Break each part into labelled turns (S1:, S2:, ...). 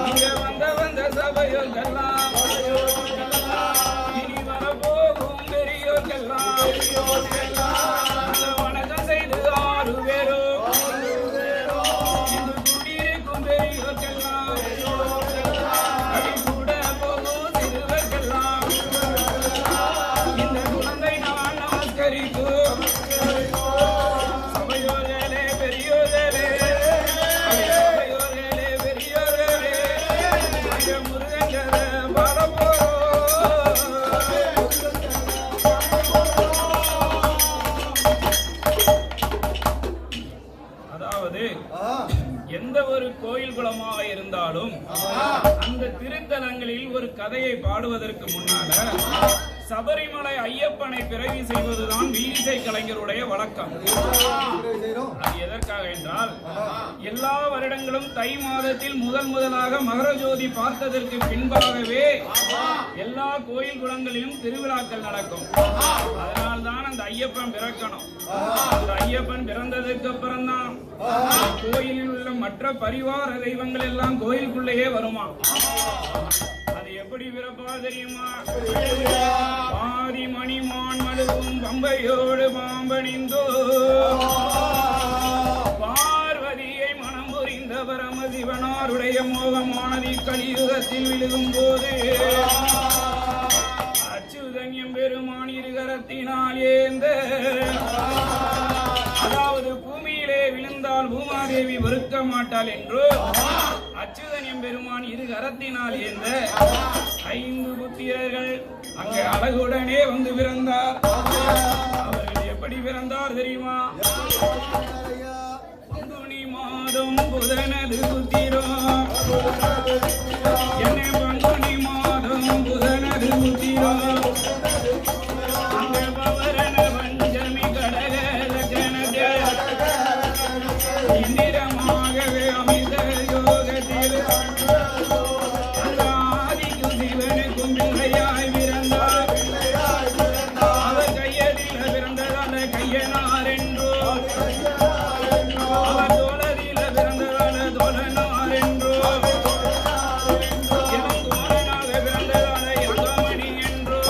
S1: இங்க வந்த சபையோர்கெல்லாம் இனி வரப்போகும் பெரியோர்கெல்லாம் வணக்கம் செய்து 6 பேரும் இங்கு குடியிருக்கும் பெரியோர்கெல்லாம் அடி கூட போகும் சிறுவர்கெல்லாம் இந்த குழந்தை நான் நமஸ்கரிக்கும் சபையோர்களே பெரியோர்களே சபையோர்களே பெரியோர்களே முருகன் பாடப்போறோம். அதாவது எந்த ஒரு கோயில் குளமாக இருந்தாலும் அந்த திருத்தலங்களில் ஒரு கதையை பாடுவதற்கு முன்னால சபரிமலை ஐயப்பனை பிறவி செய்வதுதான் வீலிசை கலைஞருடைய வழக்கம். அது எதற்காக என்றால் எல்லா வருடங்களும் தை மாதத்தில் முதலாக மகர ஜோதி பார்த்ததற்கு பின்பாகவே எல்லா கோயில் குளங்களிலும் திருவிழாக்கள் நடக்கும். அதனால்தான் அந்த ஐயப்பன் பிறக்கணும். அந்த ஐயப்பன் பிறந்ததுக்கு அப்புறம் தான் கோயிலில் உள்ள மற்ற பரிவார தெய்வங்கள் எல்லாம் கோயிலுக்குள்ளேயே வருமா. அது எப்படி பிறப்பா தெரியுமா? பாதி மணிமான் மழுவும் பம்பையோடு பாம்பணிந்தோ பார்வதியை மனம் புரிந்த பரமசிவனாருடைய மோகமானதி கலியுகத்தில் விழுகும் போது அச்சுதன்யம் பெருமான் இருகரத்தினால் ஏந்த, அதாவது பூமியிலே விழுந்தால் பூமாதேவி வெறுக்க மாட்டாள் என்று அச்சுதன்யம் பெருமான் இருகரத்தினால் ஏந்த 5 புத்திரர்கள் அங்கே அழகுடனே வந்து பிறந்தார். அவர்கள் எப்படி பிறந்தார் தெரியுமா? பங்குனி மாதம் புதனது புத்திரம், என்னை பங்குனி மாதம் புதனது புத்திரம், அந்த பவரன பஞ்சமி கடக லக்னக இந்திரமாகவே அமைந்த யோகத்தில் அந்த ஆதிக்கும் சிவனுக்கும் பிள்ளையாய் பிறந்தார். அவர் கையதில் பிறந்ததான கையனார் என்றோ, அவர் தோழதில் பிறந்ததான தோழனார் என்றோ, இளங்கோவனாக பிறந்ததான இளங்கமணி என்றோ,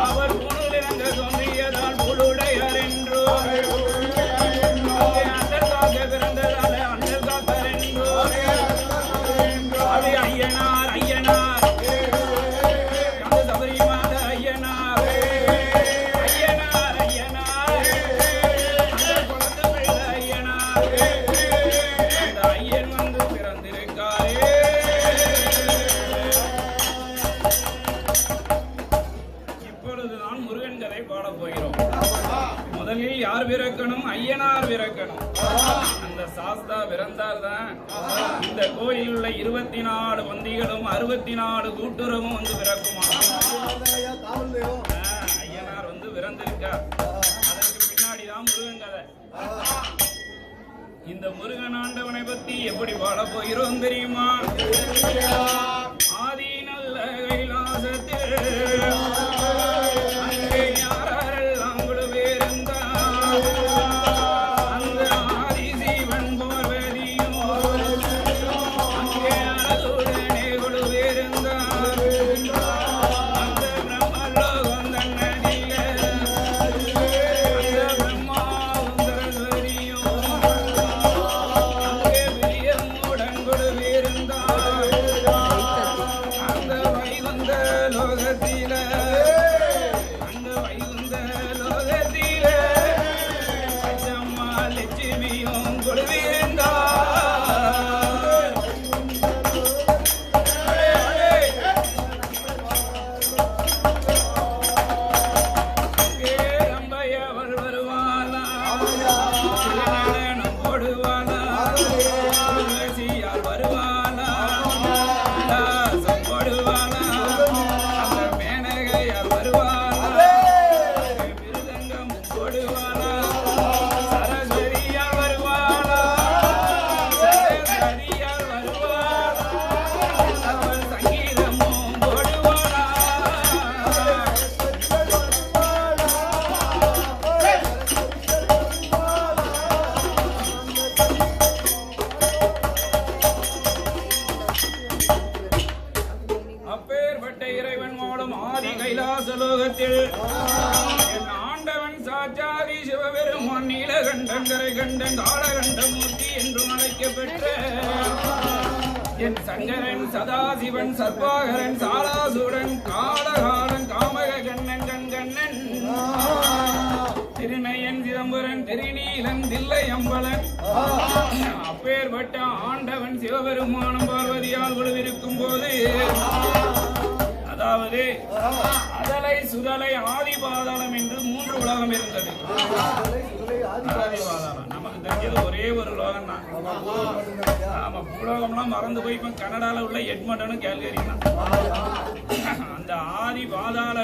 S1: அவர் புனுலிறங்க தோன்றியதால் புலுடையர் என்றோ, அண்டர்காக்க பிறந்ததால அண்டர் காக்கர் என்றோ, அது ஐயனார் ஐயனார் அந்த சபரிமாத ஐயனார் ஐயனார் ஐயனார் அந்த குளத்து பிள்ளை ஐயனார் அந்த ஐயன் வந்து பிறந்திருக்காரே. இப்பொழுதுதான் முருகன் கதை பாடப் போகிறோம். முதலில் யார் பிறக்கணும்? ஐயனார் பிறக்கணும். அந்த சாஸ்தா பிறந்தார் தான் இந்த கோயிலில் உள்ள 24 பந்திகளும் 64 கூட்டுறவும் வந்து பிறக்குமா. ஐயனார் வந்து பிறந்திருக்கார். அதற்கு பின்னாடிதான் முருகன் கதை. இந்த முருகன் ஆண்டவனை பத்தி எப்படி பாட போகிறோம் தெரியுமா? ஆதி நல்ல கைலாசத்தில் அங்கே யாரெல்லாம் குழுவேருந்தார், அந்த ஆதிசிவன் பார்வதியும் அங்கே அழகுடனே குழுவேருந்தார். அந்த பிரம்மலோகம் தன்னதில்லை, அந்த பிரம்மாவும் சரஸ்வதியும் அங்கே பிரியமுடன் குழுவேருந்தார். நீலகண்டன் கரைகண்டன் காலகண்ட மூர்த்தி என்றும் அழைக்கப்பெற்ற என் சங்கரன் சதாசிவன் சர்வாகரன் சாலாசுரன் காலகாலன் காமக கண்ணன் கண்கண்ணன் திருநயன் சிதம்பரன் திருநீலன் தில்லை அம்பலன் அப்பேற்பட்ட ஆண்டவன் சிவபெருமானும் பார்வதியால் குழுவிருக்கும் போது அதாவது அதலை சுதலை ஆதி பாதாளம் என்று 3 உலகம் இருந்தது. ஆதி பாதாளம் நமக்கு தெரிஞ்சது ஒரே ஒரு உலகம் தான். ஆமா, உலகம்லாம் மறந்து போய் இப்ப கனடால உள்ள எட்மண்டனும் கேல்கரி தான். அந்த ஆதி பாதாள